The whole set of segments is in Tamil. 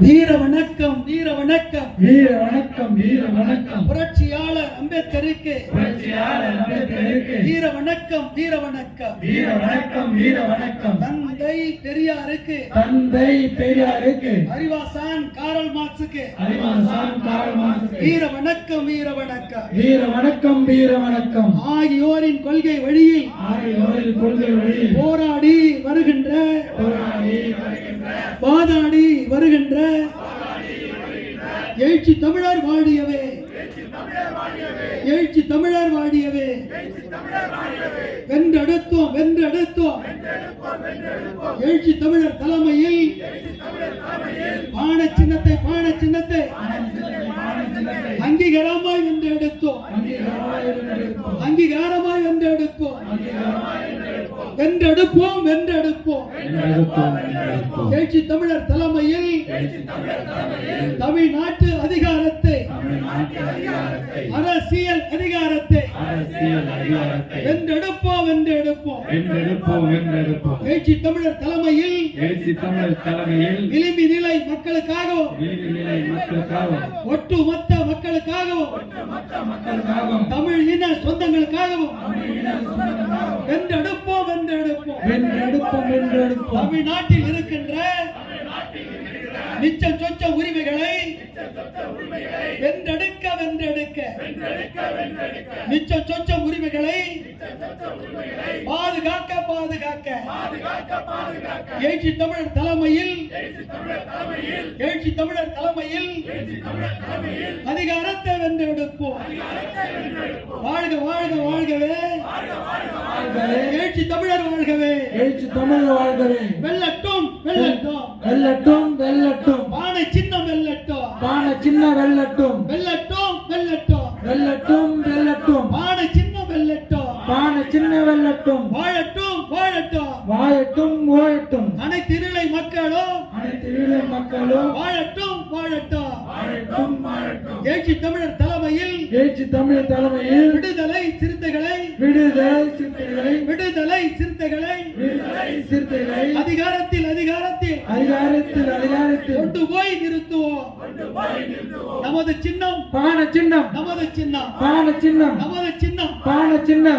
வீர வணக்கம் வீர வணக்கம் வீர வணக்கம் வீர வணக்கம் புரட்சியாளர் அம்பேத்கருக்கு வீர வணக்கம் வீர வணக்கம் வீர வணக்கம் வீர வணக்கம் தந்தை பெரியாருக்கு அறிவாசான் காரல் மார்க்சுக்கு வீர வணக்கம் வீர வணக்கம் வீர வணக்கம் வீர வணக்கம் ஆகியோரின் கொள்கை வழியில் போராடி வருகின்ற வாதாடி வருகின்ற எழுச்சி தமிழர் வாழியவே எழுச்சி தமிழர் வாழியவே வென்றெடுத்தோம் வென்றெடுத்தோம் எழுச்சி தமிழர் தலைமையில் பான சின்னத்தை அங்கீகாரமாய் வென்றெடுத்தோம் அங்கீகாரமாய் வென்றெடுப்போம் வென்றெடுப்போம் வென்றெடுப்போம் எழுச்சி தமிழர் தலைமையில் தமிழ்நாட்டு அதிகாரத்தை அரசியல் அதிகாரத்தை வென்றெடுப்போம் வென்றெடுப்போம் எழுச்சி தமிழர் தலைமையில் விளிம்பி நிலை மக்களுக்காகவும் ஒட்டுமொத்த மக்களுக்காகவும் தமிழ் இன சொந்தங்களுக்காகவும் வென்றெடுப்போம் வென்றெடுப்போம் தமிழ்நாட்டில் இருக்கின்ற நிச்ச சொச்ச உரிமைகளை வென்றெடுக்க நிச்ச சொச்ச உரிமைகளை பாதுகாக்க எழுச்சி தமிழர் தலைமையில் அதிகாரத்தை வென்றெடுப்போம் வாழ்க வாழ்க வாழ்கவே எழுச்சி தமிழர் வாழ்கவே வெல்லட்டும் வெல்லட்டும் வெல்லட்டும் வெல்லட்டும் பானை சின்னம் வெல்லட்டும் வெல்லட்டும் வெல்லட்டும் வெல்லட்டும் பானை சின்னம் வெல்லட்டும் வாழட்டும் அனைத்து இருளை மக்களும் வாழட்டும் எழுச்சி தமிழர் தலைமையில் விடுதலை சிறுத்தைகளை அதிகாரத்தில் கொண்டு போய் நிறுத்துவோம் நமது சின்னம்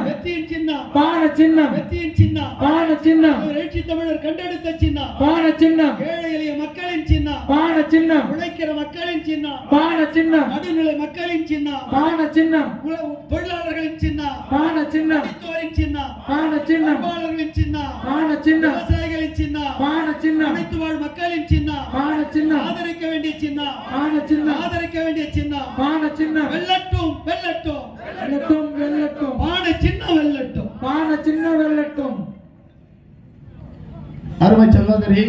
வெற்றியின் சின்னம் எழுச்சி தமிழர் கண்டெடுத்த சின்னம் ஏழை எளிய மக்களின் சின்னம் உழைக்கிற மக்களின் சின்னம் நடுநிலை மக்களின் சின்னம் தொழிலாளர்களின் சின்னம் சின்னம் விவசாயிகளின் சின்னம் அனைத்து வாழ் மக்களின் சின்னம் ஆதரிக்க வேண்டிய சின்னம் வெல்லட்டும் பானை சின்னம் வெல்லட்டும் அருமை சகோதரி